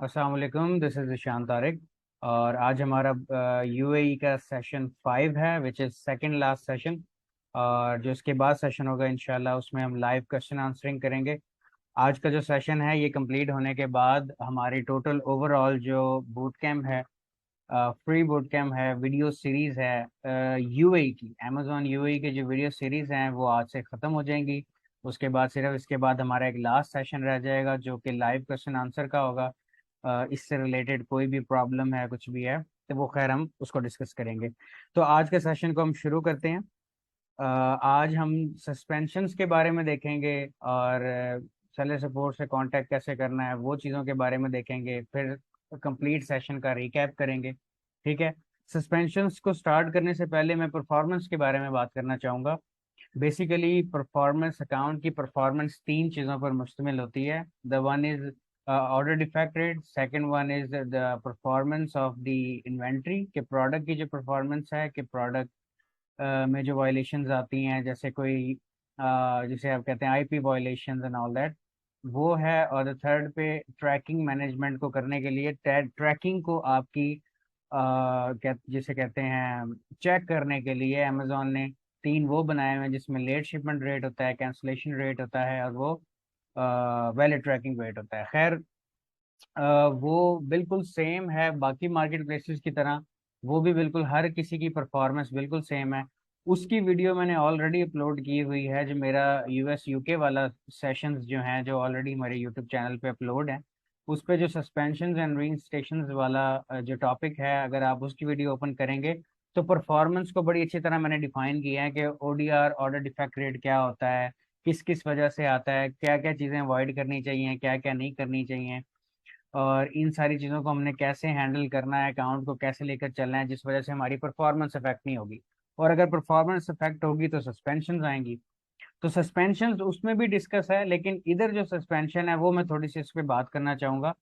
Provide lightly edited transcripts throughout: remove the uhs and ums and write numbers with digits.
अस्सलाम वालेकुम, this is Ishan Tariq. और आज हमारा यूएई का सेशन 5 है, which is second last session. और जो इसके बाद सेशन होगा इंशाल्लाह, उसमें हम लाइव क्वेश्चन आंसरिंग करेंगे। आज का जो सेशन है ये कंप्लीट होने के बाद हमारी टोटल ओवरऑल जो बूट कैम्प है, फ्री बूट कैम्प है, वीडियो सीरीज है यूएई की, अमेजोन यूएई की जो वीडियो सीरीज हैं वो आज से ख़त्म हो जाएंगी। उसके बाद सिर्फ इसके बाद हमारा एक लास्ट सेशन रह जाएगा जो कि लाइव क्वेश्चन आंसर का होगा। इससे रिलेटेड कोई भी प्रॉब्लम है, कुछ भी है, तो वो खैर हम उसको डिस्कस करेंगे। तो आज के सेशन को हम शुरू करते हैं। आज हम सस्पेंशंस के बारे में देखेंगे और सेलर सपोर्ट से कांटेक्ट कैसे करना है वो चीज़ों के बारे में देखेंगे। फिर कंप्लीट सेशन का रिकैप करेंगे। ठीक है। सस्पेंशंस को स्टार्ट करने से पहले मैं परफॉर्मेंस के बारे में बात करना चाहूँगा। बेसिकली परफॉर्मेंस, अकाउंट की परफॉर्मेंस तीन चीज़ों पर मुश्तमिल होती है। The one is order defect rate, second one is the performance of the inventory, के प्रोडक्ट की जो परफॉर्मेंस है, कि प्रोडक्ट में जो वायलेशंस आती हैं, जैसे कोई जिसे आप कहते हैं IP violations and all that, वो है। और थर्ड पे ट्रैकिंग मैनेजमेंट को करने के लिए, ट्रैकिंग को आपकी जिसे कहते हैं चेक करने के लिए अमेजोन ने तीन वो बनाए हुए हैं, जिसमें लेट शिपमेंट रेट होता है, कैंसलेशन रेट होता है, और वो वैलिड ट्रैकिंग रेट होता है। खैर, वो बिल्कुल सेम है बाकी मार्केट प्लेसेस की तरह। वो भी बिल्कुल हर किसी की परफॉर्मेंस बिल्कुल सेम है। उसकी वीडियो मैंने ऑलरेडी अपलोड की हुई है, जो मेरा यूएस यूके वाला सेशंस जो हैं, जो ऑलरेडी हमारे यूट्यूब चैनल पे अपलोड है। उस पे जो सस्पेंशंस एंड रीइंस्टेशंस वाला जो टॉपिक है, अगर आप उसकी वीडियो ओपन करेंगे तो परफॉर्मेंस को बड़ी अच्छी तरह मैंने डिफाइन किया है कि ओडीआर, ऑर्डर डिफेक्ट रेट, क्या होता है, किस किस वजह से आता है, क्या क्या चीज़ें अवॉइड करनी चाहिए, क्या क्या नहीं करनी चाहिए, और इन सारी चीज़ों को हमने कैसे हैंडल करना है, अकाउंट को कैसे लेकर चलना है, जिस वजह से हमारी परफॉर्मेंस अफेक्ट नहीं होगी। और अगर परफॉर्मेंस अफेक्ट होगी तो सस्पेंशन आएंगी। तो सस्पेंशन उसमें भी डिस्कस है, लेकिन इधर जो सस्पेंशन है वो मैं थोड़ी सी इस पर बात करना चाहूँगा।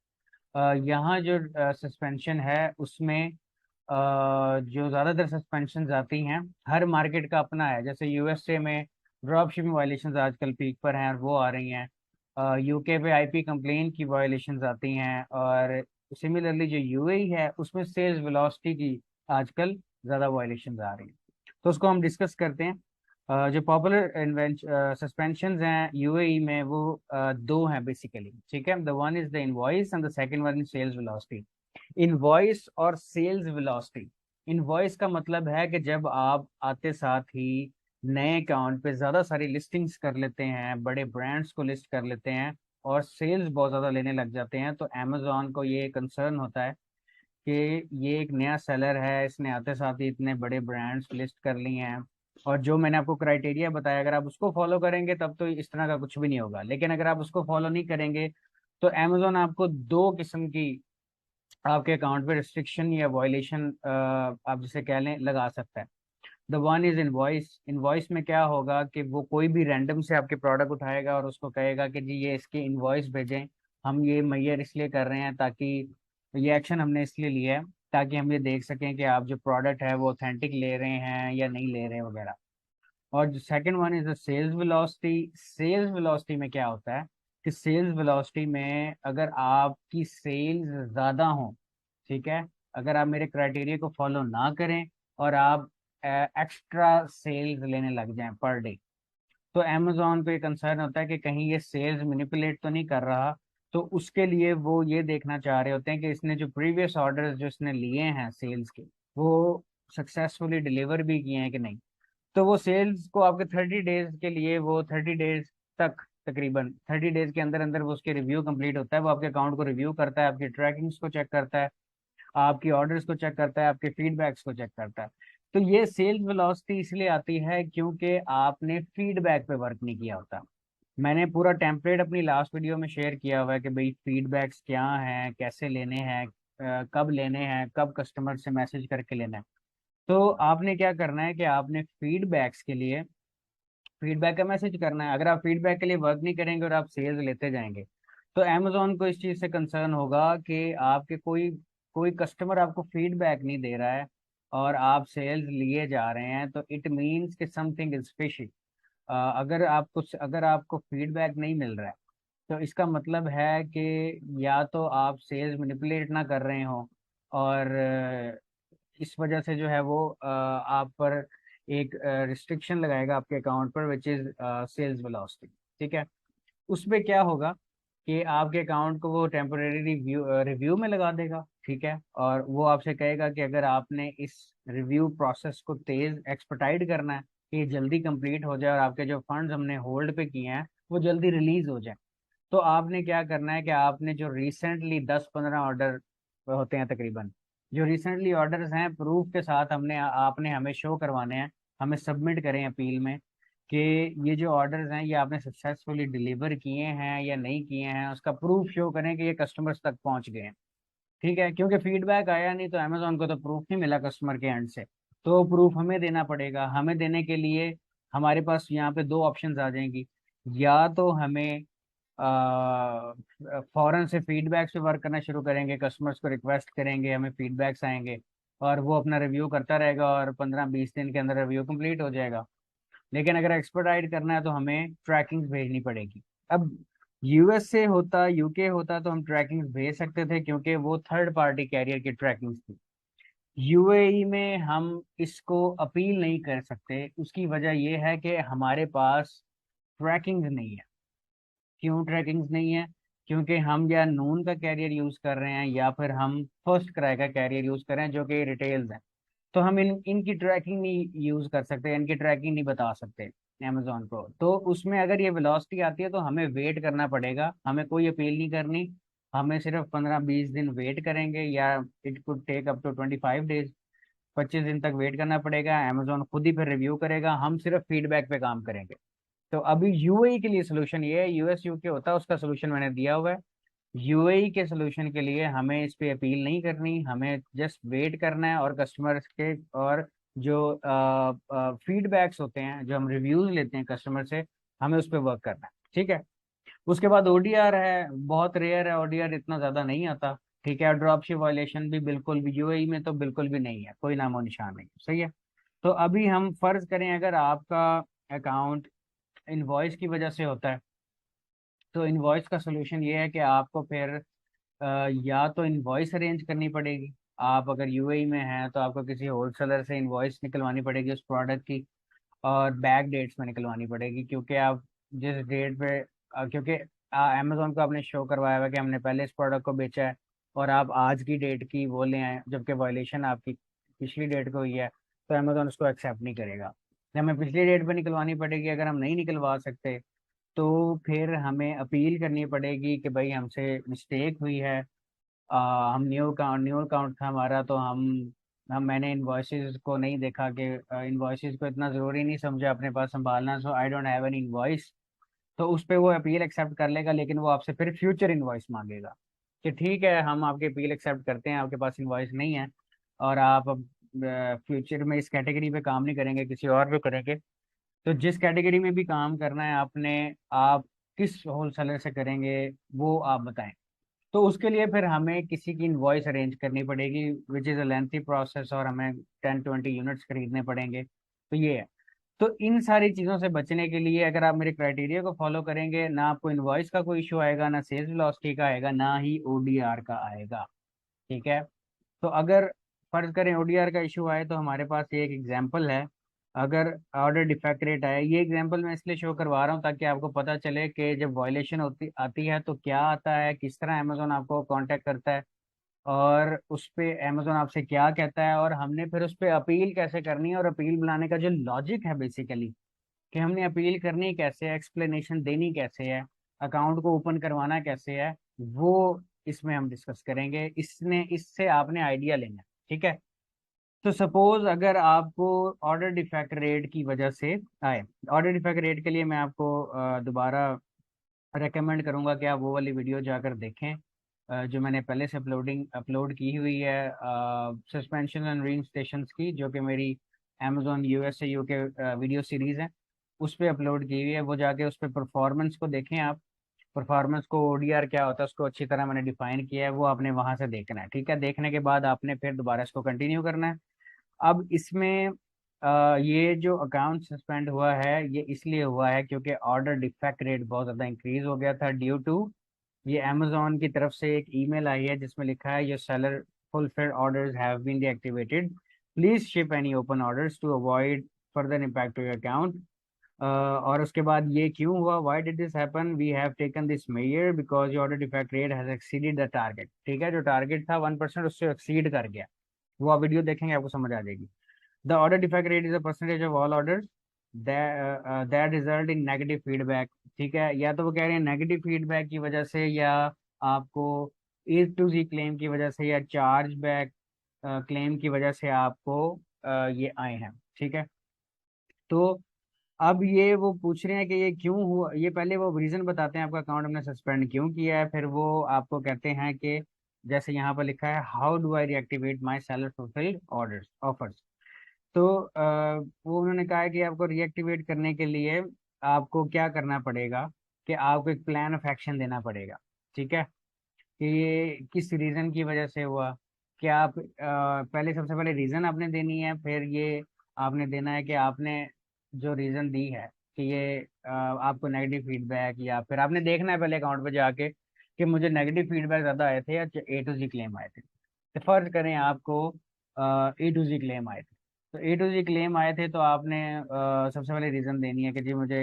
यहाँ जो सस्पेंशन है उसमें जो ज़्यादातर सस्पेंशन आती हैं, हर मार्केट का अपना है। जैसे यूएसए में ड्रॉप शिपिंग वायलेशन आजकल पीक पर हैं और वो आ रही हैं। यूके पे आईपी कंप्लेन की वायलेशंस आती हैं। और सिमिलरली जो यूएई है उसमें सेल्स वेलोसिटी की आजकल ज़्यादा वायलेशंस आ रही हैं। तो उसको हम डिस्कस करते हैं। जो पॉपुलर सस्पेंशंस हैं यूएई में वो दो हैं बेसिकली। ठीक है। The one is the invoice and the second one is sales velocity. Invoice और सेल्स वेलोसिटी। इनवॉइस का मतलब है कि जब आप आते साथ ही नए अकाउंट पे ज़्यादा सारी लिस्टिंग्स कर लेते हैं, बड़े ब्रांड्स को लिस्ट कर लेते हैं और सेल्स बहुत ज़्यादा लेने लग जाते हैं, तो अमेजोन को ये कंसर्न होता है कि ये एक नया सेलर है, इसने आते साथ ही इतने बड़े ब्रांड्स लिस्ट कर लिए हैं। और जो मैंने आपको क्राइटेरिया बताया, अगर आप उसको फॉलो करेंगे तब तो इस तरह का कुछ भी नहीं होगा, लेकिन अगर आप उसको फॉलो नहीं करेंगे तो अमेजोन आपको दो किस्म की, आपके अकाउंट पे रिस्ट्रिक्शन या वॉयलेशन आप जिसे कह लें लगा सकता है। The one is invoice. Invoice में क्या होगा कि वो कोई भी रैंडम से आपके प्रोडक्ट उठाएगा और उसको कहेगा कि जी ये इसकी इनवॉइस भेजें, हम ये मैयर इसलिए कर रहे हैं ताकि, ये एक्शन हमने इसलिए लिया है ताकि हम ये देख सकें कि आप जो प्रोडक्ट है वो ऑथेंटिक ले रहे हैं या नहीं ले रहे वगैरह। और जो second one is the sales velocity. Sales velocity में क्या होता है कि सेल्स वेलोसिटी में अगर आपकी सेल्स ज़्यादा हो, ठीक है, अगर आप मेरे क्राइटेरिया को फॉलो ना करें और आप एक्स्ट्रा सेल्स लेने लग जाएं पर डे, तो अमेजोन को ये कंसर्न होता है कि कहीं ये सेल्स मैनिपुलेट तो नहीं कर रहा। तो उसके लिए वो ये देखना चाह रहे होते हैं कि इसने जो प्रीवियस ऑर्डर्स जो इसने लिए हैं सेल्स के, वो सक्सेसफुली डिलीवर भी किए हैं कि नहीं। तो वो सेल्स को आपके 30 डेज के लिए, वो 30 डेज तक, तकरीबन 30 डेज के अंदर अंदर वो उसके रिव्यू कंप्लीट होता है। वो आपके अकाउंट को रिव्यू करता है, आपकी ट्रैकिंग्स को चेक करता है, आपकी ऑर्डर्स को चेक करता है, आपके फीडबैक्स को चेक करता है। तो ये सेल्स वेलोसिटी इसलिए आती है क्योंकि आपने फीडबैक पे वर्क नहीं किया होता। मैंने पूरा टेम्पलेट अपनी लास्ट वीडियो में शेयर किया हुआ है कि भाई फीडबैक्स क्या हैं, कैसे लेने हैं, कब लेने हैं, कब कस्टमर से मैसेज करके लेना है। तो आपने क्या करना है कि आपने फीडबैक्स के लिए फीडबैक का मैसेज करना है। अगर आप फीडबैक के लिए वर्क नहीं करेंगे और आप सेल्स लेते जाएंगे तो अमेजोन को इस चीज़ से कंसर्न होगा कि आपके कोई कोई कस्टमर आपको फीडबैक नहीं दे रहा है और आप सेल्स लिए जा रहे हैं, तो इट मीन्स कि समथिंग इज फिशी। अगर आपको फीडबैक नहीं मिल रहा है तो इसका मतलब है कि या तो आप सेल्स मैनिपुलेट ना कर रहे हो, और इस वजह से जो है वो आप पर एक रिस्ट्रिक्शन लगाएगा आपके अकाउंट पर, विच इज सेल्स वेलोसिटी। ठीक है। उसमें क्या होगा कि आपके अकाउंट को वो टेम्पोरेरी रिव्यू रिव्यू में लगा देगा। ठीक है। और वो आपसे कहेगा कि अगर आपने इस रिव्यू प्रोसेस को तेज एक्सपर्टाइड करना है कि ये जल्दी कंप्लीट हो जाए और आपके जो फंड्स हमने होल्ड पे किए हैं वो जल्दी रिलीज हो जाए, तो आपने क्या करना है कि आपने जो रिसेंटली 10-15 ऑर्डर होते हैं तकरीबन, जो रिसेंटली ऑर्डर्स हैं प्रूफ के साथ हमने आपने हमें शो करवाने हैं, हमें सबमिट करें अपील में कि ये जो ऑर्डर्स हैं ये आपने सक्सेसफुली डिलीवर किए हैं या नहीं किए हैं, उसका प्रूफ शो करें कि ये कस्टमर्स तक पहुंच गए हैं। ठीक है। क्योंकि फीडबैक आया नहीं तो अमेजोन को तो प्रूफ नहीं मिला कस्टमर के एंड से, तो प्रूफ हमें देना पड़ेगा। हमें देने के लिए हमारे पास यहाँ पे दो ऑप्शंस आ जाएंगी। या तो हमें फौरन से फीडबैक्स पे वर्क करना शुरू करेंगे, कस्टमर्स को रिक्वेस्ट करेंगे, हमें फीडबैक्स आएंगे और वो अपना रिव्यू करता रहेगा और 15-20 दिन के अंदर रिव्यू कंप्लीट हो जाएगा। लेकिन अगर एक्सपर्टाइट करना है तो हमें ट्रैकिंग भेजनी पड़ेगी। अब यूएस से होता, यूके होता तो हम ट्रैकिंग भेज सकते थे क्योंकि वो थर्ड पार्टी कैरियर की ट्रैकिंग थी। यूएई में हम इसको अपील नहीं कर सकते, उसकी वजह यह है कि हमारे पास ट्रैकिंग नहीं है। क्यों ट्रैकिंग नहीं है? क्योंकि हम या नून का कैरियर यूज कर रहे हैं या फिर हम फर्स्ट क्राई का कैरियर यूज कर रहे हैं जो कि रिटेल्स हैं। तो हम इनकी ट्रैकिंग नहीं यूज कर सकते, इनकी ट्रैकिंग नहीं बता सकते अमेजोन को। तो उसमें अगर ये वेलोसिटी आती है तो हमें वेट करना पड़ेगा, हमें कोई अपील नहीं करनी। हमें सिर्फ 15-20 दिन वेट करेंगे, या it could take up to 25 days, 25 दिन तक वेट करना पड़ेगा। अमेजोन खुद ही फिर रिव्यू करेगा, हम सिर्फ फीडबैक पे काम करेंगे। तो अभी यूएई के लिए सोल्यूशन ये है, यूएस यूके होता है उसका सोल्यूशन मैंने दिया हुआ है। यूएई के सोल्यूशन के लिए हमें इस पे अपील नहीं करनी, हमें जस्ट वेट करना है और कस्टमर्स के और जो फीडबैक्स होते हैं, जो हम रिव्यूज लेते हैं कस्टमर से, हमें उस पर वर्क करना है। ठीक है। उसके बाद ओडीआर है, बहुत रेयर है, ओडीआर इतना ज्यादा नहीं आता। ठीक है। ड्रॉपशिप वायलेशन भी बिल्कुल भी यूएई में तो बिल्कुल भी नहीं है, कोई नामो निशान नहीं। सही है। तो अभी हम फर्ज करें अगर आपका अकाउंट इनवॉइस की वजह से होता है, तो इनवॉइस का सोल्यूशन ये है कि आपको फिर या तो इनवॉइस अरेंज करनी पड़ेगी। आप अगर यूएई में हैं तो आपको किसी होलसेलर से इनवॉइस निकलवानी पड़ेगी उस प्रोडक्ट की, और बैक डेट्स में निकलवानी पड़ेगी। क्योंकि आप जिस डेट पे क्योंकि अमेजोन को आपने शो करवाया हुआ कि हमने पहले इस प्रोडक्ट को बेचा है, और आप आज की डेट की वो ले आए जबकि वायलेशन आपकी पिछली डेट को हुई है, तो अमेजोन उसको एक्सेप्ट नहीं करेगा। हमें पिछली डेट पे निकलवानी पड़ेगी। अगर हम नहीं निकलवा सकते तो फिर हमें अपील करनी पड़ेगी कि भाई हमसे मिस्टेक हुई है, हम न्यू अकाउंट था हमारा, तो हम मैंने इनवॉइसेस को नहीं देखा कि इनवॉइसेस को इतना ज़रूरी नहीं समझा अपने पास संभालना, so I don't have an invoice. तो उस पर वो अपील एक्सेप्ट कर लेगा, लेकिन वो आपसे फिर फ्यूचर इनवॉइस मांगेगा कि ठीक है हम आपकी अपील एक्सेप्ट करते हैं, आपके पास इनवॉइस नहीं है और आप अब फ्यूचर में इस कैटेगरी पे काम नहीं करेंगे, किसी और पे करेंगे। तो जिस कैटेगरी में भी काम करना है आपने, आप किस होलसेलर से करेंगे वो आप बताएं। तो उसके लिए फिर हमें किसी की इनवॉइस अरेंज करनी पड़ेगी, which is a lengthy process, और हमें 10-20 यूनिट्स खरीदने पड़ेंगे। तो ये है। तो इन सारी चीज़ों से बचने के लिए अगर आप मेरे क्राइटेरिया को फॉलो करेंगे, ना आपको इनवॉइस का कोई इशू आएगा, ना सेल्स वेलोसिटी का आएगा, ना ही ओडीआर का आएगा। ठीक है। तो अगर फर्ज करें ओडीआर का इशू आए तो हमारे पास ये एक एग्जांपल है। अगर ऑर्डर डिफेक्ट रेट आए, ये एग्जांपल मैं इसलिए शो करवा रहा हूँ ताकि आपको पता चले कि जब वायलेशन होती आती है तो क्या आता है, किस तरह अमेजोन आपको कांटेक्ट करता है, और उस पे अमेजोन आपसे क्या कहता है, और हमने फिर उस पर अपील कैसे करनी है, और अपील बनाने का जो लॉजिक है बेसिकली कि हमने अपील करनी कैसे है, एक्सप्लेनेशन देनी कैसे है, अकाउंट को ओपन करवाना कैसे है, वो इसमें हम डिस्कस करेंगे। इससे आपने आइडिया लेना है। ठीक है। तो सपोज अगर आपको ऑर्डर डिफेक्ट रेट की वजह से आए, ऑर्डर डिफेक्ट रेट के लिए मैं आपको दोबारा रेकमेंड करूंगा कि आप वो वाली वीडियो जाकर देखें जो मैंने पहले से अपलोड की हुई है, सस्पेंशन एंड रीइंस्टेशन की, जो कि मेरी Amazon USA UK video series है, उस पर अपलोड की हुई है। वो जाके उस पर परफॉर्मेंस को देखें आप। परफॉर्मेंस को ओडीआर क्या होता है उसको अच्छी तरह मैंने डिफाइन किया है, वो आपने वहां से देखना है। ठीक है। देखने के बाद आपने फिर दोबारा इसको कंटिन्यू करना है। अब इसमें ये जो अकाउंट सस्पेंड हुआ है ये इसलिए हुआ है क्योंकि ऑर्डर डिफेक्ट रेट बहुत ज़्यादा इंक्रीज हो गया था ड्यू टू ये अमेजोन की तरफ से एक ईमेल आई है जिसमें लिखा है your seller fulfilled orders have been deactivated, please ship any open orders to avoid further impact to your account. और उसके बाद ये क्यों हुआ, why did this happen, we have taken this measure because your order defect rate has exceeded the target. ठीक है, जो target था 1% उससे एक्सीड कर गया। वो आप वीडियो देखेंगे आपको समझ आ जाएगी। The order defect rate is a percentage of all orders that result in negative feedback. ठीक है, या तो वो कह रहे हैं नेगेटिव फीडबैक की वजह से, या आपको ए टू जी क्लेम की वजह से, या चार्ज बैक क्लेम की वजह से आपको ये आए हैं। ठीक है, तो अब ये वो पूछ रहे हैं कि ये क्यों हुआ। ये पहले वो रीजन बताते हैं आपका अकाउंट हमने सस्पेंड क्यों किया है, फिर वो आपको कहते हैं कि जैसे यहाँ पर लिखा है how do I reactivate my seller fulfilled orders offers. तो वो उन्होंने कहा है कि आपको रीएक्टिवेट करने के लिए आपको क्या करना पड़ेगा कि आपको एक प्लान ऑफ एक्शन देना पड़ेगा। ठीक है, कि ये किस रीजन की वजह से हुआ, कि आप पहले सबसे पहले रीजन आपने देनी है, फिर ये आपने देना है कि आपने जो रीजन दी है कि ये आपको नेगेटिव फीडबैक, या फिर आपने देखना है पहले अकाउंट पे जाके कि मुझे नेगेटिव फीडबैक ज़्यादा आए थे या ए टू जी क्लेम आए थे। तो फर्ज करें आपको ए टू जी क्लेम आए थे, तो ए टू जी क्लेम आए थे तो आपने सबसे पहले रीज़न देनी है कि जी मुझे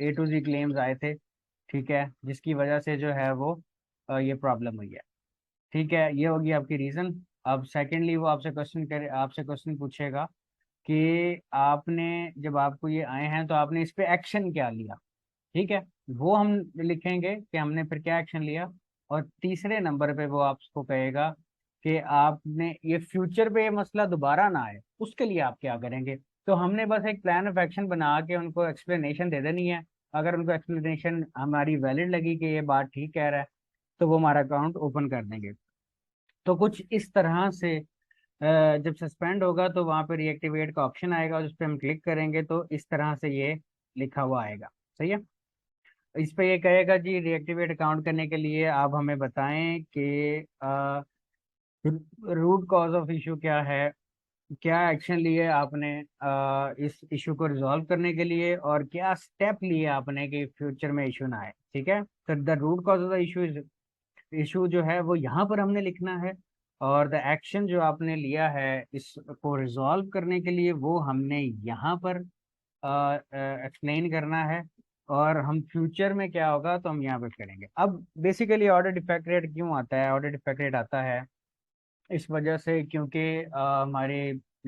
ए टू जी क्लेम्स आए थे। ठीक है, जिसकी वजह से जो है वो ये प्रॉब्लम हुई है। ठीक है, ये होगी आपकी रीज़न। अब सेकेंडली वो आपसे क्वेश्चन पूछेगा कि आपने जब आपको ये आए हैं तो आपने इस पे एक्शन क्या लिया। ठीक है, वो हम लिखेंगे कि हमने फिर क्या एक्शन लिया। और तीसरे नंबर पे वो आपको कहेगा कि आपने ये फ्यूचर पे ये मसला दोबारा ना आए उसके लिए आप क्या करेंगे। तो हमने बस एक प्लान ऑफ एक्शन बना के उनको एक्सप्लेनेशन दे देनी है। अगर उनको एक्सप्लेनेशन हमारी वैलिड लगी कि ये बात ठीक कह रहा है तो वो हमारा अकाउंट ओपन कर देंगे। तो कुछ इस तरह से जब सस्पेंड होगा तो वहाँ पे रीएक्टिवेट का ऑप्शन आएगा और उस पर हम क्लिक करेंगे तो इस तरह से ये लिखा हुआ आएगा। सही है, इस पे ये कहेगा जी रीएक्टिवेट अकाउंट करने के लिए आप हमें बताएं कि रूट कॉज ऑफ इशू क्या है, क्या एक्शन लिए आपने इस इशू को रिजॉल्व करने के लिए, और क्या स्टेप लिए आपने कि फ्यूचर में इशू ना आए। ठीक है, तो the root cause of the issue issue जो है वो यहाँ पर हमने लिखना है, और द एक्शन जो आपने लिया है इसको रिजॉल्व करने के लिए वो हमने यहाँ पर एक्सप्लेन करना है। और हम फ्यूचर में क्या होगा तो हम यहाँ पे करेंगे। अब बेसिकली ऑर्डर डिफेक्ट रेट क्यों आता है, ऑर्डर डिफेक्ट रेट आता है इस वजह से क्योंकि हमारे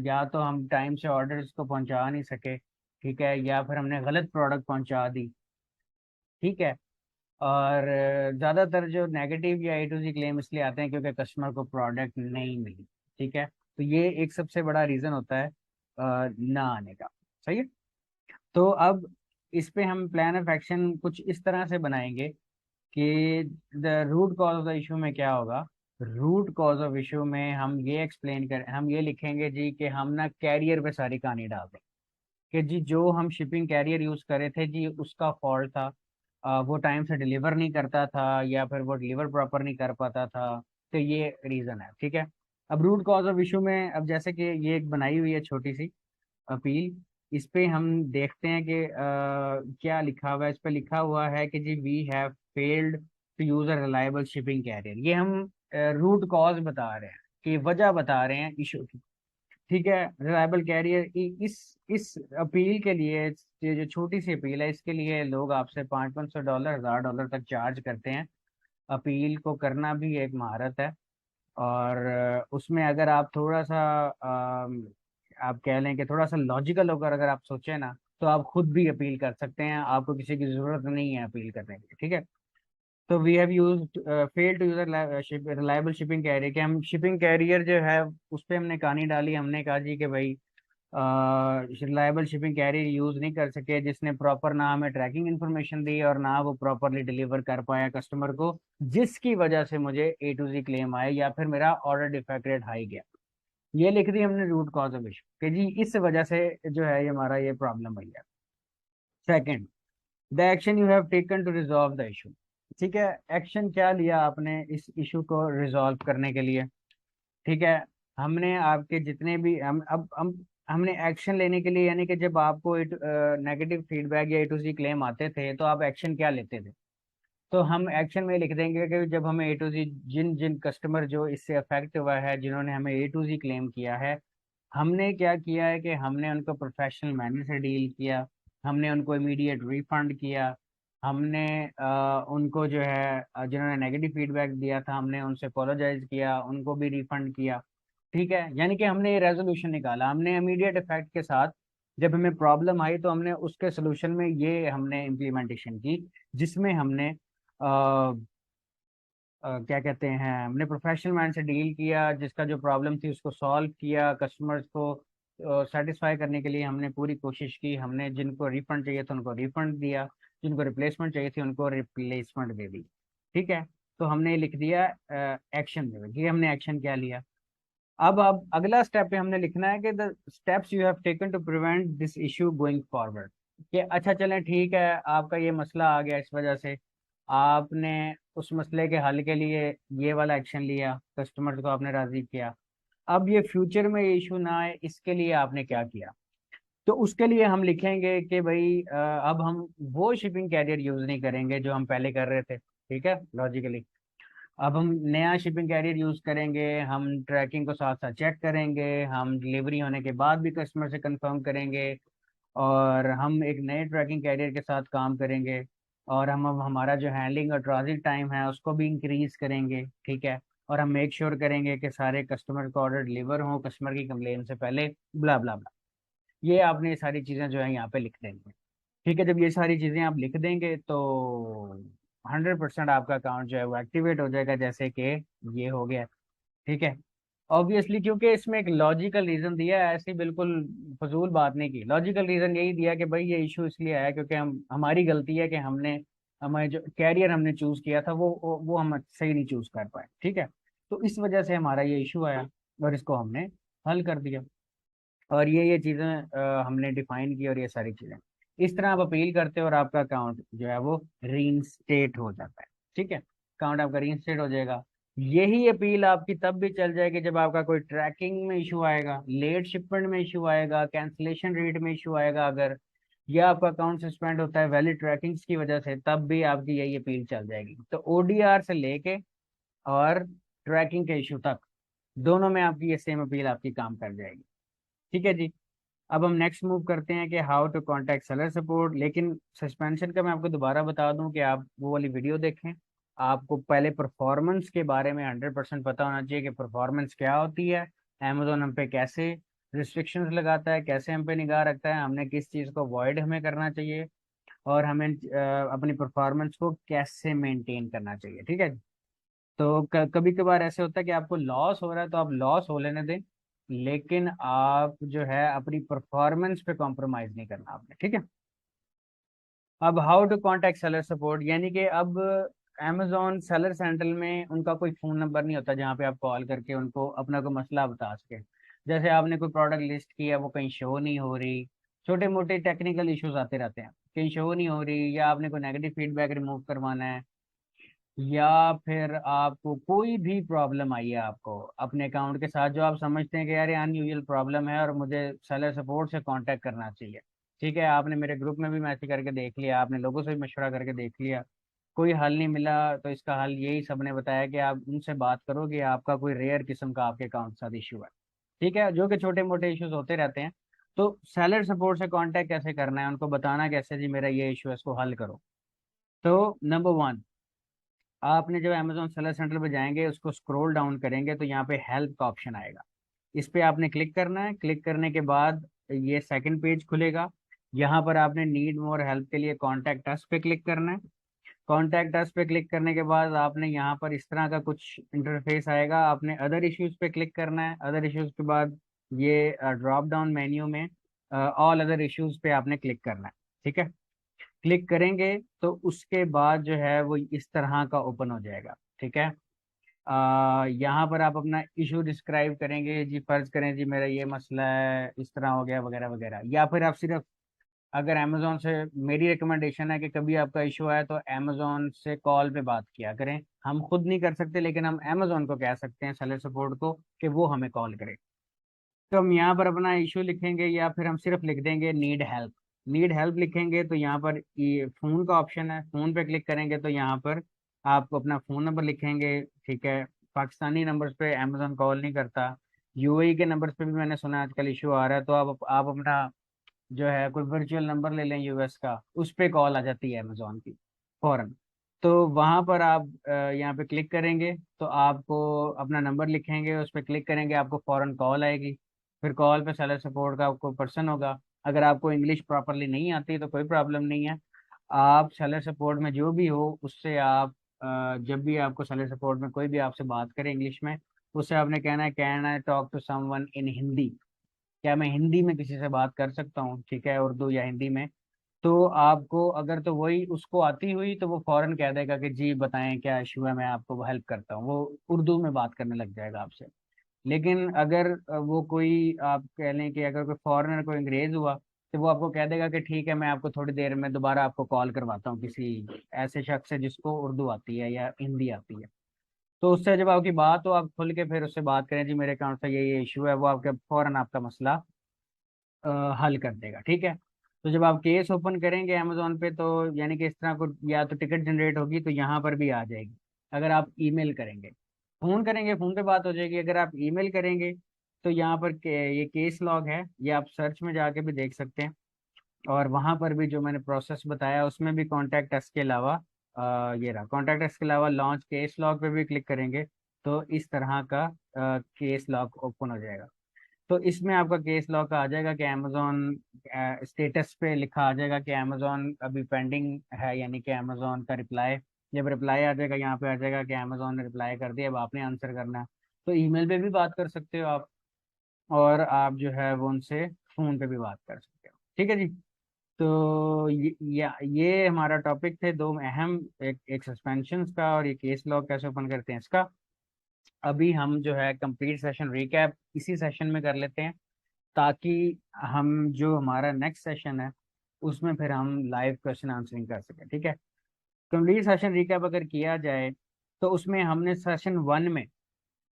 या तो हम टाइम से ऑर्डर्स को पहुंचा नहीं सके। ठीक है, या फिर हमने गलत प्रोडक्ट पहुंचा दी। ठीक है, और ज़्यादातर जो नेगेटिव या ए टू जी क्लेम इसलिए आते हैं क्योंकि कस्टमर को प्रोडक्ट नहीं मिली। ठीक है, तो ये एक सबसे बड़ा रीज़न होता है ना आने का। सही है, तो अब इस पे हम प्लान ऑफ एक्शन कुछ इस तरह से बनाएंगे कि the root cause of the issue में क्या होगा। रूट कॉज ऑफ इशू में हम ये लिखेंगे जी कि हम ना कैरियर पे सारी कहानी डाल दें कि जी जो हम शिपिंग कैरियर यूज करे थे जी उसका फॉल्ट था। वो टाइम से डिलीवर नहीं करता था या फिर वो डिलीवर प्रॉपर नहीं कर पाता था। तो ये रीजन है। ठीक है, अब रूट कॉज ऑफ इशू में अब जैसे कि ये एक बनाई हुई है छोटी सी अपील, इस पे हम देखते हैं कि क्या लिखा हुआ है। इस पे लिखा हुआ है कि जी we have failed to use a reliable shipping carrier. ये हम रूट कॉज बता रहे हैं कि वजह बता रहे हैं इशू की। ठीक है, रिलायबल कैरियर इस अपील के लिए, ये जो छोटी सी अपील है इसके लिए लोग आपसे 500-500 डॉलर, $1000 तक चार्ज करते हैं। अपील को करना भी एक महारत है। और उसमें अगर आप थोड़ा सा आप कह लें कि थोड़ा सा लॉजिकल होकर अगर आप सोचें ना तो आप खुद भी अपील कर सकते हैं, आपको किसी की जरूरत नहीं है अपील करने की। ठीक है, तो we have use fail to use reliable shipping carrier, कि हम शिपिंग कैरियर जो है उस पर हमने कहानी डाली। हमने कहा जी कि भाई रिलायबल शिपिंग कैरियर यूज नहीं कर सके जिसने प्रॉपर ना हमें ट्रैकिंग इन्फॉर्मेशन दी और ना वो प्रॉपरली डिलीवर कर पाया कस्टमर को, जिसकी वजह से मुझे ए टू जी क्लेम आए या फिर मेरा ऑर्डर डिफेक्ट रेट हाई गया। ये लिख दी हमने रूट कॉज ऑफ इशू कि जी इस वजह से जो है ये हमारा ये प्रॉब्लम हुई है। Second, the action you have taken to resolve the issue. ठीक है, एक्शन क्या लिया आपने इस इशू को रिजॉल्व करने के लिए। ठीक है, हमने आपके जितने भी हम अब हम हमने एक्शन लेने के लिए, यानी कि जब आपको नेगेटिव फीडबैक या A to Z क्लेम आते थे तो आप एक्शन क्या लेते थे? तो हम एक्शन में लिख देंगे कि जब हमें A to Z, जिन जिन कस्टमर जो इससे अफेक्ट हुआ है, जिन्होंने हमें A to Z क्लेम किया है, हमने क्या किया है कि हमने उनको प्रोफेशनल मैनर से डील किया, हमने उनको इमीडिएट रिफंड किया, हमने उनको जो है जिन्होंने नेगेटिव फीडबैक दिया था, हमने उनसे अपोलोजाइज किया, उनको भी रिफंड किया। ठीक है, यानी कि हमने ये रेजोल्यूशन निकाला, हमने इमीडिएट इफेक्ट के साथ जब हमें प्रॉब्लम आई तो हमने उसके सोल्यूशन में ये हमने इम्प्लीमेंटेशन की, जिसमें हमने क्या कहते हैं, हमने प्रोफेशनल मैन से डील किया, जिसका जो प्रॉब्लम थी उसको सॉल्व किया, कस्टमर्स को सेटिस्फाई करने के लिए हमने पूरी कोशिश की, हमने जिनको रिफंड चाहिए था उनको रिफंड दिया, जिनको रिप्लेसमेंट चाहिए थी उनको रिप्लेसमेंट दे दी। ठीक है, तो हमने ये लिख दिया एक्शन में कि हमने एक्शन क्या लिया। अब अगला स्टेप पे हमने लिखना है कि the steps you have taken to prevent this issue going forward. कि अच्छा चलें ठीक है, आपका ये मसला आ गया, इस वजह से आपने उस मसले के हल के लिए ये वाला एक्शन लिया, कस्टमर को आपने राजी किया। अब ये फ्यूचर में ये इशू ना आए, इसके लिए आपने क्या किया? तो उसके लिए हम लिखेंगे कि भाई अब हम वो शिपिंग कैरियर यूज नहीं करेंगे जो हम पहले कर रहे थे। ठीक है, लॉजिकली अब हम नया शिपिंग कैरियर यूज करेंगे, हम ट्रैकिंग को साथ साथ चेक करेंगे, हम डिलीवरी होने के बाद भी कस्टमर से कंफर्म करेंगे, और हम एक नए ट्रैकिंग कैरियर के साथ काम करेंगे, और हम अब हमारा जो हैंडलिंग और ट्रांजिट टाइम है उसको भी इंक्रीज करेंगे। ठीक है, और हम मेक श्योर करेंगे कि सारे कस्टमर को ऑर्डर डिलीवर हो कस्टमर की कंप्लेन से पहले, ब्ला ब्ला ब्ला। ये आपने ये सारी चीज़ें जो है यहाँ पे लिख देंगे। ठीक है, जब ये सारी चीज़ें आप लिख देंगे तो 100% आपका अकाउंट जो है वो एक्टिवेट हो जाएगा, जैसे कि ये हो गया। ठीक है, ऑब्वियसली क्योंकि इसमें एक लॉजिकल रीजन दिया है, ऐसी बिल्कुल फजूल बात नहीं की। लॉजिकल रीजन यही दिया कि भाई ये इशू इसलिए आया क्योंकि हम हमारी गलती है कि हमने हमें जो कैरियर हमने चूज किया था वो हम सही नहीं चूज कर पाए। ठीक है, तो इस वजह से हमारा ये इशू आया और इसको हमने हल कर दिया, और ये चीज़ें हमने डिफाइन की, और ये सारी चीज़ें इस तरह आप अपील करते हो और आपका अकाउंट जो है वो रीइंस्टेट हो जाता है। ठीक है, अकाउंट आपका रीइंस्टेट हो जाएगा। यही अपील आपकी तब भी चल जाएगी जब आपका कोई ट्रैकिंग में इशू आएगा, लेट शिपमेंट में इशू आएगा, कैंसिलेशन रेट में इशू आएगा, अगर या आपका अकाउंट सस्पेंड होता है वैलिड ट्रैकिंग्स की वजह से, तब भी आपकी यही अपील चल जाएगी। तो ODR से लेके और ट्रैकिंग के इशू तक दोनों में आपकी ये सेम अपील आपकी काम कर जाएगी। ठीक है जी, अब हम नेक्स्ट मूव करते हैं कि how to contact seller support. लेकिन सस्पेंशन का मैं आपको दोबारा बता दूं कि आप वो वाली वीडियो देखें। आपको पहले परफॉर्मेंस के बारे में 100% पता होना चाहिए कि परफॉर्मेंस क्या होती है, अमेजोन हम पे कैसे रिस्ट्रिक्शंस लगाता है, कैसे हम पे निगाह रखता है, हमने किस चीज़ को अवॉइड हमें करना चाहिए, और हमें अपनी परफॉर्मेंस को कैसे मेंटेन करना चाहिए। ठीक है, तो कभी कभार ऐसे होता है कि आपको लॉस हो रहा है तो आप लॉस हो लेने दें, लेकिन आप जो है अपनी परफॉर्मेंस पे कॉम्प्रोमाइज नहीं करना आपने। ठीक है, अब how to contact seller support, यानी कि अब amazon सेलर सेंटर में उनका कोई फ़ोन नंबर नहीं होता जहाँ पे आप कॉल करके उनको अपना कोई मसला बता सके। जैसे आपने कोई प्रोडक्ट लिस्ट किया, वो कहीं शो नहीं हो रही, छोटे मोटे टेक्निकल इश्यूज आते रहते हैं, कहीं शो नहीं हो रही, या आपने कोई नेगेटिव फीडबैक रिमूव करवाना है, या फिर आपको कोई भी प्रॉब्लम आई है आपको अपने अकाउंट के साथ, जो आप समझते हैं कि यार ये अनयूजुअल प्रॉब्लम है और मुझे सेलर सपोर्ट से कांटेक्ट करना चाहिए। ठीक है, आपने मेरे ग्रुप में भी मैसेज करके देख लिया, आपने लोगों से भी मशवरा करके देख लिया, कोई हल नहीं मिला, तो इसका हल यही सबने बताया कि आप उनसे बात करो कि आपका कोई रेयर किस्म का आपके अकाउंट के साथ इशू है। ठीक है, जो कि छोटे मोटे इश्यूज होते रहते हैं। तो सेलर सपोर्ट से कांटेक्ट कैसे करना है, उनको बताना कैसे, जी मेरा ये इशू है इसको हल करो। तो नंबर 1, आपने जब अमेजोन सेलर सेंटर पे जाएंगे उसको स्क्रॉल डाउन करेंगे तो यहाँ पे हेल्प का ऑप्शन आएगा, इस पे आपने क्लिक करना है। क्लिक करने के बाद ये सेकंड पेज खुलेगा, यहाँ पर आपने नीड मोर हेल्प के लिए कॉन्टैक्ट अस पे क्लिक करना है। कॉन्टैक्ट अस पे क्लिक करने के बाद आपने यहाँ पर इस तरह का कुछ इंटरफेस आएगा, आपने अदर इश्यूज पे क्लिक करना है। अदर इश्यूज के बाद ये ड्रॉप डाउन मेन्यू में ऑल अदर इश्यूज पे आपने क्लिक करना है। ठीक है, क्लिक करेंगे तो उसके बाद जो है वो इस तरह का ओपन हो जाएगा। ठीक है, यहाँ पर आप अपना इशू डिस्क्राइब करेंगे, जी फर्ज करें जी मेरा ये मसला है, इस तरह हो गया वगैरह वगैरह, या फिर आप सिर्फ, अगर अमेजोन से मेरी रिकमेंडेशन है कि कभी आपका इशू आए तो अमेजोन से कॉल पे बात किया करें। हम खुद नहीं कर सकते लेकिन हम अमेजोन को कह सकते हैं सेलर सपोर्ट को कि वो हमें कॉल करे। तो हम यहाँ पर अपना इशू लिखेंगे या फिर हम सिर्फ लिख देंगे नीड हेल्प। नीड हेल्प लिखेंगे तो यहाँ पर ये फ़ोन का ऑप्शन है, फ़ोन पे क्लिक करेंगे तो यहाँ पर आप अपना फ़ोन नंबर लिखेंगे। ठीक है। पाकिस्तानी नंबर्स पे अमेजोन कॉल नहीं करता। यूएई के नंबर्स पे भी मैंने सुना आजकल इशू आ रहा है, तो आप अपना जो है कोई वर्चुअल नंबर ले लें यूएस का, उस पे कॉल आ जाती है अमेजोन की फौरन। तो वहां पर आप यहाँ पे क्लिक करेंगे तो आपको अपना नंबर लिखेंगे, उस पर क्लिक करेंगे, आपको फौरन कॉल आएगी। फिर कॉल पे सेलर सपोर्ट का कोई पर्सन होगा। अगर आपको इंग्लिश प्रॉपरली नहीं आती तो कोई प्रॉब्लम नहीं है। आप सेलर सपोर्ट में जो भी हो उससे आप जब भी आपको सेलर सपोर्ट में कोई भी आपसे बात करे इंग्लिश में, उससे आपने कहना है can I talk to someone in Hindi, क्या मैं हिंदी में किसी से बात कर सकता हूँ, ठीक है, उर्दू या हिंदी में। तो आपको अगर तो वही उसको आती हुई तो वो फौरन कह देगा कि जी बताएं क्या इशू है, मैं आपको हेल्प करता हूँ, वो उर्दू में बात करने लग जाएगा आपसे। लेकिन अगर वो कोई आप कह लें कि अगर कोई फॉरेनर कोई अंग्रेज हुआ, तो वो आपको कह देगा कि ठीक है मैं आपको थोड़ी देर में दोबारा आपको कॉल करवाता हूँ किसी ऐसे शख्स से जिसको उर्दू आती है या हिंदी आती है। तो उससे जब आपकी बात हो आप खुल के फिर उससे बात करें, जी मेरे अकाउंट से ये इशू है, वो आपके फौरन आपका मसला हल कर देगा। ठीक है। तो जब आप केस ओपन करेंगे अमेजोन पे तो यानी कि इस तरह को या तो टिकट जनरेट होगी तो यहाँ पर भी आ जाएगी। अगर आप ईमेल करेंगे, फोन करेंगे फोन पे बात हो जाएगी। अगर आप ईमेल करेंगे तो यहाँ पर ये केस लॉग है, ये आप सर्च में जाके भी देख सकते हैं। और वहाँ पर भी जो मैंने प्रोसेस बताया उसमें भी कॉन्टैक्ट अस के अलावा ये रहा कॉन्टैक्ट अस के अलावा लॉन्च केस लॉग पे भी क्लिक करेंगे तो इस तरह का केस लॉग ओपन हो जाएगा। तो इसमें आपका केस लॉ का आ जाएगा कि अमेजोन स्टेटस पे लिखा आ जाएगा कि अमेजोन अभी पेंडिंग है, यानी कि अमेजोन का रिप्लाई। जब रिप्लाई आ जाएगा यहाँ पे आ जाएगा कि अमेजोन ने रिप्लाई कर दिया, अब आपने आंसर करना है। तो ईमेल पे भी बात कर सकते हो आप, और आप जो है वो उनसे फोन पे भी बात कर सकते हो। ठीक है जी। तो ये हमारा टॉपिक थे दो अहम, एक सस्पेंशन का और ये केस लॉ कैसे ओपन करते हैं इसका। अभी हम जो है कंप्लीट सेशन रिकैप इसी सेशन में कर लेते हैं, ताकि हम जो हमारा नेक्स्ट सेशन है उसमें फिर हम लाइव क्वेश्चन आंसरिंग कर सकें। ठीक है। कंप्लीट सेशन रिकैप अगर किया जाए तो उसमें हमने सेशन वन में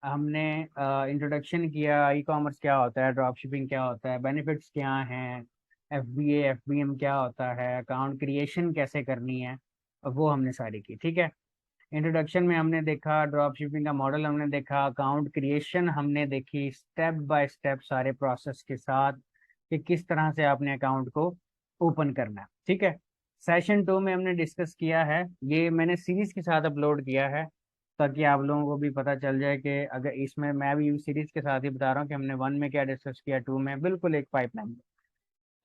हमने इंट्रोडक्शन किया, ई कॉमर्स क्या होता है, ड्रॉप शिपिंग क्या होता है, बेनिफिट्स क्या हैं, FBA FBM क्या होता है, अकाउंट क्रिएशन कैसे करनी है, वो हमने सारी की। ठीक है। इंट्रोडक्शन में हमने देखा ड्रॉप शिपिंग का मॉडल, हमने देखा अकाउंट क्रिएशन हमने देखी स्टेप बाय स्टेप सारे प्रोसेस के साथ कि किस तरह से आपने अकाउंट को ओपन करना है। ठीक है। सेशन टू में हमने डिस्कस किया है, ये मैंने सीरीज के साथ अपलोड किया है ताकि आप लोगों को भी पता चल जाए कि अगर इसमें मैं भी सीरीज के साथ ही बता रहा हूँ कि हमने वन में क्या डिस्कस किया, टू में बिल्कुल एक पाइपलाइन।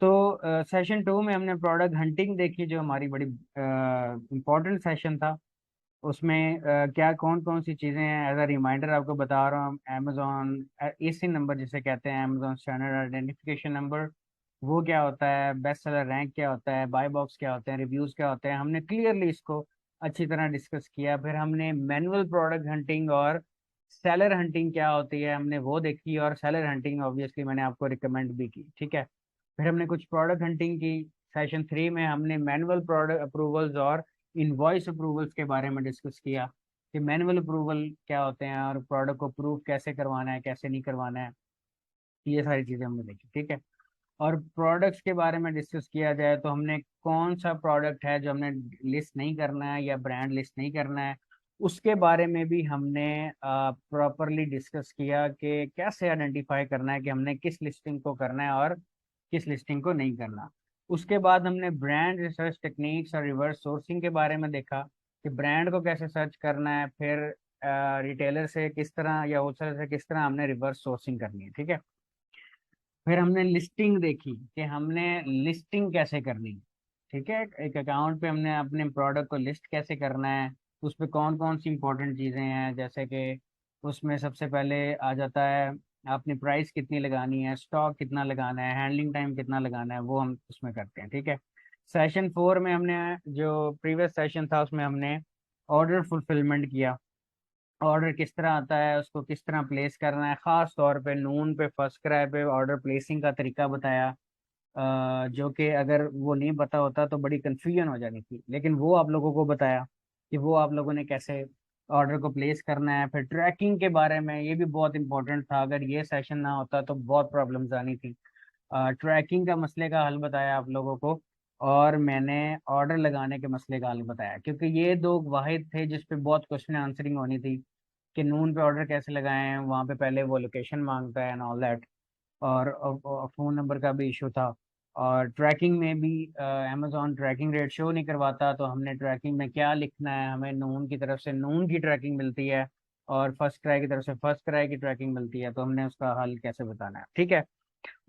तो सेशन टू में हमने प्रोडक्ट हंटिंग देखी जो हमारी बड़ी इंपॉर्टेंट सेशन था। उसमें क्या कौन कौन सी चीज़ें हैं, एज अ रिमाइंडर आपको बता रहा हूँ। अमेजोन एसी नंबर जिसे कहते हैं, अमेजोन स्टैंडर्ड आइडेंटिफिकेशन नंबर, वो क्या होता है, बेस्ट सेलर रैंक क्या होता है, बाय बॉक्स क्या होते हैं, रिव्यूज़ क्या होते हैं, हमने क्लियरली इसको अच्छी तरह डिस्कस किया। फिर हमने मैनुअल प्रोडक्ट हंटिंग और सेलर हंटिंग क्या होती है हमने वो देखी, और सेलर हंटिंग ऑब्वियसली मैंने आपको रिकमेंड भी की। ठीक है। फिर हमने कुछ प्रोडक्ट हंटिंग की। सेशन थ्री में हमने मैनुअल प्रोडक्ट अप्रूवल्स और इनवॉइस अप्रूवल्स के बारे में डिस्कस किया कि मैनुअल अप्रूवल क्या होते हैं और प्रोडक्ट को अप्रूव कैसे करवाना है कैसे नहीं करवाना है, ये सारी चीज़ें हमने देखी। ठीक है। और प्रोडक्ट्स के बारे में डिस्कस किया जाए तो हमने कौन सा प्रोडक्ट है जो हमने लिस्ट नहीं करना है या ब्रांड लिस्ट नहीं करना है, उसके बारे में भी हमने प्रॉपरली डिस्कस किया कि कैसे आइडेंटिफाई करना है कि हमने किस लिस्टिंग को करना है और किस लिस्टिंग को नहीं करना। उसके बाद हमने ब्रांड रिसर्च टेक्निक्स और रिवर्स सोर्सिंग के बारे में देखा कि ब्रांड को कैसे सर्च करना है, फिर रिटेलर से किस तरह या होलसेलर से किस तरह हमने रिवर्स सोर्सिंग करनी है। ठीक है। फिर हमने लिस्टिंग देखी कि हमने लिस्टिंग कैसे करनी है। ठीक है। एक अकाउंट पे हमने अपने प्रोडक्ट को लिस्ट कैसे करना है, उस पे कौन कौन सी इंपॉर्टेंट चीज़ें हैं, जैसे कि उसमें सबसे पहले आ जाता है अपनी प्राइस कितनी लगानी है, स्टॉक कितना लगाना है, हैंडलिंग टाइम कितना लगाना है, वो हम उसमें करते हैं। ठीक है। सेशन फोर में हमने जो प्रीवियस सेशन था उसमें हमने ऑर्डर फुलफिलमेंट किया। ऑर्डर किस तरह आता है, उसको किस तरह प्लेस करना है, खास तौर पे नून पे फर्स्ट क्राई पे ऑर्डर प्लेसिंग का तरीका बताया, जो कि अगर वो नहीं पता होता तो बड़ी कंफ्यूजन हो जानी थी, लेकिन वो आप लोगों को बताया कि वो आप लोगों ने कैसे ऑर्डर को प्लेस करना है। फिर ट्रैकिंग के बारे में, ये भी बहुत इंपॉर्टेंट था, अगर ये सेशन ना होता तो बहुत प्रॉब्लम्स आनी थी। ट्रैकिंग का मसले का हल बताया आप लोगों को, और मैंने ऑर्डर लगाने के मसले का हल बताया, क्योंकि ये दो वाहिद थे जिस पे बहुत क्वेश्चन आंसरिंग होनी थी कि नून पे ऑर्डर कैसे लगाएं, वहाँ पे पहले वो लोकेशन मांगता है एंड ऑल दैट, और फ़ोन नंबर का भी इशू था। और ट्रैकिंग में भी अमेजोन ट्रैकिंग रेट शो नहीं करवाता, तो हमने ट्रैकिंग में क्या लिखना है, हमें नून की तरफ से नून की ट्रैकिंग मिलती है और फर्स्ट क्राई की तरफ से फर्स्ट क्राई की ट्रैकिंग मिलती है, तो हमने उसका हल कैसे बताना है, ठीक है।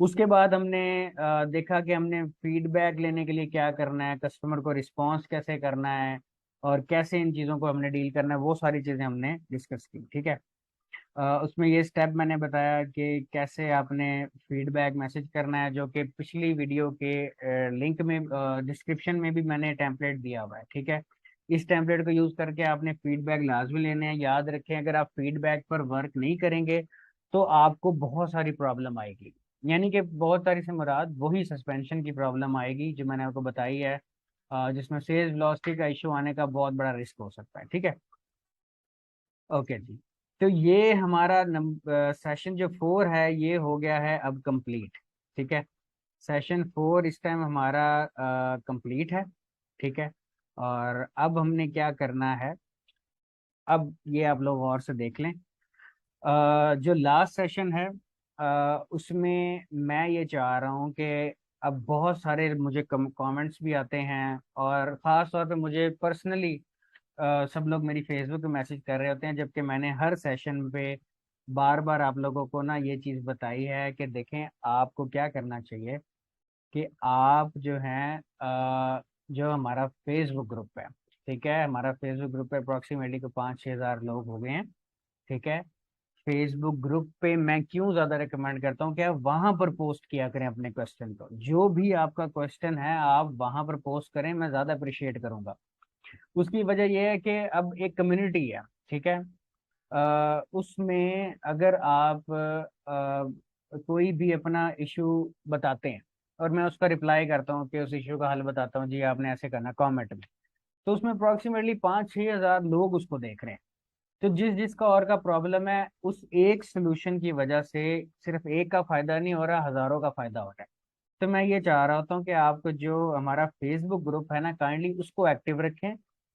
उसके बाद हमने देखा कि हमने फीडबैक लेने के लिए क्या करना है, कस्टमर को रिस्पॉन्स कैसे करना है, और कैसे इन चीज़ों को हमने डील करना है, वो सारी चीज़ें हमने डिस्कस की, ठीक है। उसमें ये स्टेप मैंने बताया कि कैसे आपने फीडबैक मैसेज करना है, जो कि पिछली वीडियो के लिंक में, डिस्क्रिप्शन में भी मैंने टेम्पलेट दिया हुआ है, ठीक है। इस टेम्पलेट को यूज करके आपने फीडबैक लाजमी लेने हैं। याद रखें, अगर आप फीडबैक पर वर्क नहीं करेंगे तो आपको बहुत सारी प्रॉब्लम आएगी, यानी कि बहुत सारी से मुराद वही सस्पेंशन की प्रॉब्लम आएगी जो मैंने आपको बताई है, जिसमें सेल्स वेलोसिटी का इशू आने का बहुत बड़ा रिस्क हो सकता है, ठीक है। ओके जी। तो ये हमारा सेशन जो 4 है ये हो गया है अब कंप्लीट, ठीक है। सेशन 4 इस टाइम हमारा कंप्लीट है, ठीक है। और अब हमने क्या करना है, अब ये आप लोग और से देख लें। जो लास्ट सेशन है उसमें मैं ये चाह रहा हूँ कि अब बहुत सारे मुझे कमेंट्स भी आते हैं, और ख़ास तौर पे मुझे पर्सनली सब लोग मेरी फेसबुक पे मैसेज कर रहे होते हैं, जबकि मैंने हर सेशन पे बार बार आप लोगों को ना ये चीज़ बताई है कि देखें आपको क्या करना चाहिए, कि आप जो हैं जो हमारा फेसबुक ग्रुप है, ठीक है, हमारा फेसबुक ग्रुप पे अप्रोक्सीमेटली को 5-6 हज़ार लोग हो गए हैं, ठीक है। फेसबुक ग्रुप पे मैं क्यों ज्यादा रिकमेंड करता हूँ कि आप वहां पर पोस्ट किया करें अपने क्वेश्चन को, जो भी आपका क्वेश्चन है आप वहां पर पोस्ट करें, मैं ज्यादा अप्रिशिएट करूंगा। उसकी वजह यह है कि अब एक कम्युनिटी है, ठीक है। उसमें अगर आप कोई भी अपना इशू बताते हैं और मैं उसका रिप्लाई करता हूँ कि उस इशू का हल बताता हूँ जी आपने ऐसे करना कमेंट में, तो उसमें अप्रोक्सीमेटली 5-6 हज़ार लोग उसको देख रहे हैं। तो जिस जिसका और का प्रॉब्लम है, उस एक सोल्यूशन की वजह से सिर्फ एक का फायदा नहीं हो रहा, हजारों का फायदा हो रहा है। तो मैं ये चाह रहा होता हूँ कि आपको जो हमारा फेसबुक ग्रुप है ना, काइंडली उसको एक्टिव रखें,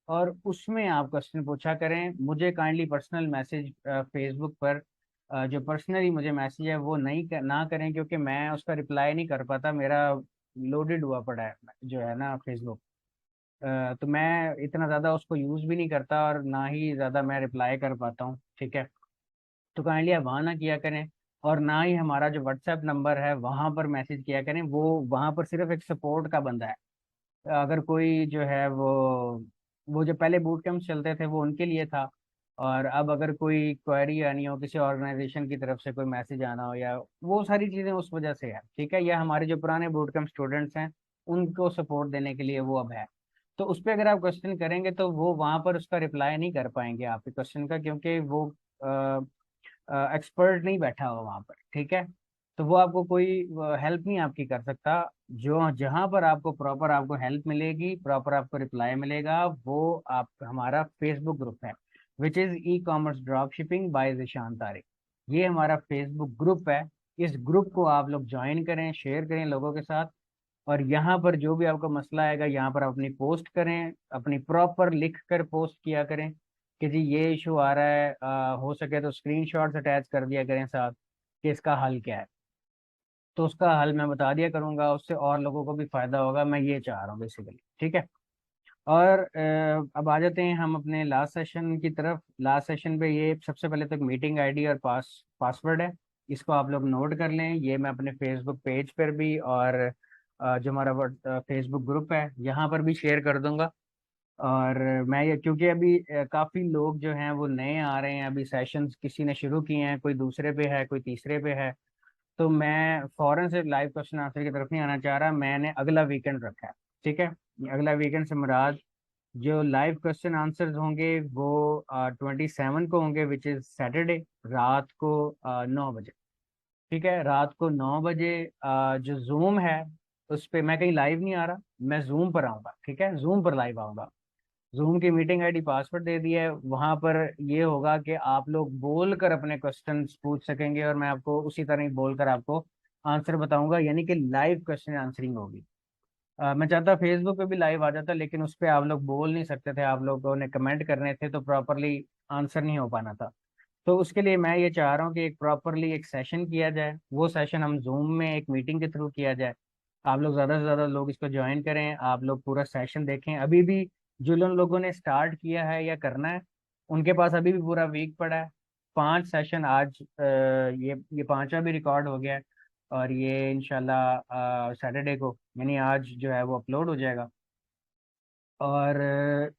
और उसमें आप क्वेश्चन पूछा करें। मुझे काइंडली पर्सनल मैसेज फेसबुक पर जो पर्सनली मुझे मैसेज है वो ना करें, क्योंकि मैं उसका रिप्लाई नहीं कर पाता, मेरा लोडेड हुआ पड़ा है जो है ना फेसबुक। तो मैं इतना ज़्यादा उसको यूज़ भी नहीं करता, और ना ही ज़्यादा मैं रिप्लाई कर पाता हूँ, ठीक है। तो काइंडली आप वहाँ ना किया करें, और ना ही हमारा जो व्हाट्सएप नंबर है वहाँ पर मैसेज किया करें। वो वहाँ पर सिर्फ एक सपोर्ट का बंदा है। अगर कोई जो है वो जो पहले बूट कैंप चलते थे वो उनके लिए था, और अब अगर कोई क्वेरी आनी हो किसी ऑर्गेनाइजेशन की तरफ से, कोई मैसेज आना हो, या वो सारी चीज़ें उस वजह से है, ठीक है। या हमारे जो पुराने बूट कैंप स्टूडेंट्स हैं उनको सपोर्ट देने के लिए वो अब है। तो उस पर अगर आप क्वेश्चन करेंगे तो वो वहाँ पर उसका रिप्लाई नहीं कर पाएंगे आपके क्वेश्चन का, क्योंकि वो एक्सपर्ट नहीं बैठा हुआ वहाँ पर, ठीक है। तो वो आपको कोई हेल्प नहीं आपकी कर सकता। जो जहाँ पर आपको प्रॉपर आपको हेल्प मिलेगी, प्रॉपर आपको रिप्लाई मिलेगा, वो आप हमारा फेसबुक ग्रुप है, which is ecommerce drop shipping by Zishan Tariq. ये हमारा फेसबुक ग्रुप है। इस ग्रुप को आप लोग ज्वाइन करें, शेयर करें लोगों के साथ, और यहाँ पर जो भी आपका मसला आएगा यहाँ पर आप अपनी पोस्ट करें, अपनी प्रॉपर लिख कर पोस्ट किया करें कि जी ये इशू आ रहा है, हो सके तो स्क्रीनशॉट्स अटैच कर दिया करें साथ कि इसका हल क्या है। तो उसका हल मैं बता दिया करूंगा, उससे और लोगों को भी फायदा होगा, मैं ये चाह रहा हूँ बेसिकली, ठीक है। और अब आ जाते हैं हम अपने लास्ट सेशन की तरफ। लास्ट सेशन पे ये सबसे पहले तो मीटिंग आईडी और पासवर्ड है, इसको आप लोग नोट कर लें। ये मैं अपने फेसबुक पेज पर भी, और जो हमारा फेसबुक ग्रुप है यहाँ पर भी शेयर कर दूंगा। और मैं ये, क्योंकि अभी काफ़ी लोग जो हैं वो नए आ रहे हैं, अभी सेशंस किसी ने शुरू किए हैं, कोई दूसरे पे है, कोई तीसरे पे है, तो मैं फौरन से लाइव क्वेश्चन आंसर की तरफ नहीं आना चाह रहा, मैंने अगला वीकेंड रखा है, ठीक है। अगला वीकेंड से मुराद जो लाइव क्वेश्चन आंसर्स होंगे वो 27 को होंगे, विच इज़ सैटरडे, रात को 9 बजे, ठीक है। रात को 9 बजे जो जूम है उस पे मैं कहीं लाइव नहीं आ रहा, मैं जूम पर आऊँगा, ठीक है, जूम पर लाइव आऊँगा। जूम की मीटिंग आईडी पासवर्ड दे दिया है। वहां पर ये होगा कि आप लोग बोल कर अपने क्वेश्चंस पूछ सकेंगे और मैं आपको उसी तरह ही बोलकर आपको आंसर बताऊंगा, यानी कि लाइव क्वेश्चन आंसरिंग होगी। मैं चाहता फेसबुक पे भी लाइव आ जाता, लेकिन उस पर आप लोग बोल नहीं सकते थे, आप लोगों ने कमेंट करने थे तो प्रॉपरली आंसर नहीं हो पाना था। तो उसके लिए मैं ये चाह रहा हूँ कि एक प्रॉपरली एक सेशन किया जाए, वो सेशन हम जूम में एक मीटिंग के थ्रू किया जाए। आप लोग ज़्यादा से ज़्यादा लोग इसको ज्वाइन करें, आप लोग पूरा सेशन देखें। अभी भी जो लोगों ने स्टार्ट किया है या करना है, उनके पास अभी भी पूरा वीक पड़ा है। 5 सेशन आज ये पांचवा भी रिकॉर्ड हो गया है, और ये इंशाल्लाह सैटरडे को यानी आज जो है वो अपलोड हो जाएगा। और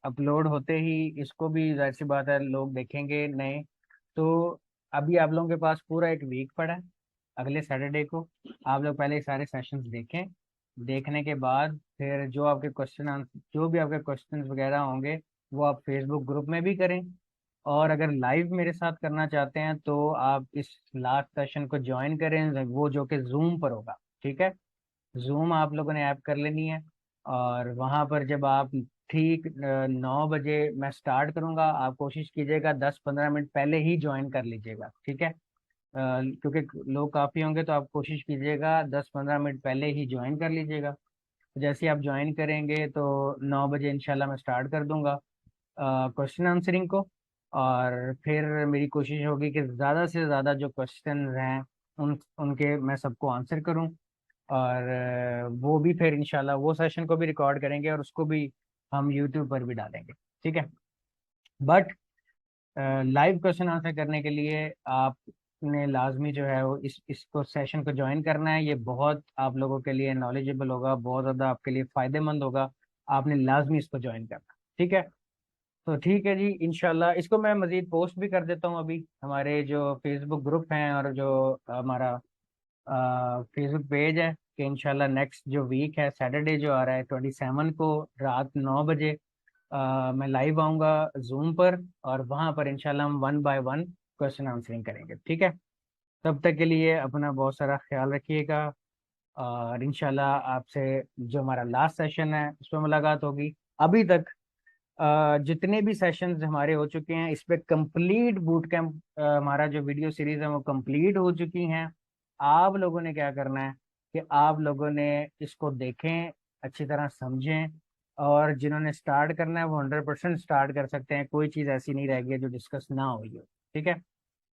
अपलोड होते ही इसको भी जाहिर सी बात है लोग देखेंगे नए। तो अभी आप लोगों के पास पूरा एक वीक पड़ा है। अगले सैटरडे को आप लोग पहले सारे सेशंस देखें। देखने के बाद फिर जो भी आपके क्वेश्चंस वगैरह होंगे वो आप फेसबुक ग्रुप में भी करें। और अगर लाइव मेरे साथ करना चाहते हैं तो आप इस लास्ट सेशन को ज्वाइन करें, वो जो कि जूम पर होगा। ठीक है, जूम आप लोगों ने ऐप कर लेनी है। और वहां पर जब आप ठीक 9 बजे मैं स्टार्ट करूंगा, आप कोशिश कीजिएगा 10-15 मिनट पहले ही ज्वाइन कर लीजिएगा। ठीक है, क्योंकि लोग काफ़ी होंगे तो आप कोशिश कीजिएगा 10-15 मिनट पहले ही ज्वाइन कर लीजिएगा। जैसे ही आप ज्वाइन करेंगे तो 9 बजे इंशाल्लाह मैं स्टार्ट कर दूंगा क्वेश्चन आंसरिंग को। और फिर मेरी कोशिश होगी कि ज़्यादा से ज़्यादा जो क्वेश्चन हैं उनके मैं सबको आंसर करूं। और वो भी फिर इंशाल्लाह वो सेशन को भी रिकॉर्ड करेंगे और उसको भी हम यूट्यूब पर भी डालेंगे। ठीक है, बट लाइव क्वेश्चन आंसर करने के लिए आपने लाजमी जो है वो इसको सेशन को ज्वाइन करना है। ये बहुत आप लोगों के लिए नॉलेजेबल होगा, बहुत ज़्यादा आपके लिए फ़ायदेमंद होगा। आपने लाजमी इसको ज्वाइन करना। ठीक है, तो ठीक है जी, इंशाल्लाह इसको मैं मज़ीद पोस्ट भी कर देता हूँ अभी हमारे जो फेसबुक ग्रुप हैं और जो हमारा फेसबुक पेज है, कि इंशाल्लाह नेक्स्ट जो वीक है सैटरडे जो आ रहा है 27 को रात 9 बजे मैं लाइव आऊँगा जूम पर। और वहाँ पर इंशाल्लाह हम 1 बाय 1 क्वेश्चन आंसरिंग करेंगे। ठीक है, तब तक के लिए अपना बहुत सारा ख्याल रखिएगा। और इंशाल्लाह आपसे जो हमारा लास्ट सेशन है उस पर मुलाकात होगी। अभी तक जितने भी सेशंस हमारे हो चुके हैं इस पे कंप्लीट बूट कैंप, हमारा जो वीडियो सीरीज है वो कंप्लीट हो चुकी हैं। आप लोगों ने क्या करना है कि आप लोगों ने इसको देखें, अच्छी तरह समझें। और जिन्होंने स्टार्ट करना है वो 100% स्टार्ट कर सकते हैं, कोई चीज़ ऐसी नहीं रहेगी जो डिस्कस ना हुई हो। ठीक है,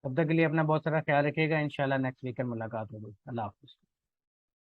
तब तक के लिए अपना बहुत सारा ख्याल रखिएगा। इंशाल्लाह नेक्स्ट वीकेंड मुलाकात होगी। अल्लाह हाफिज़।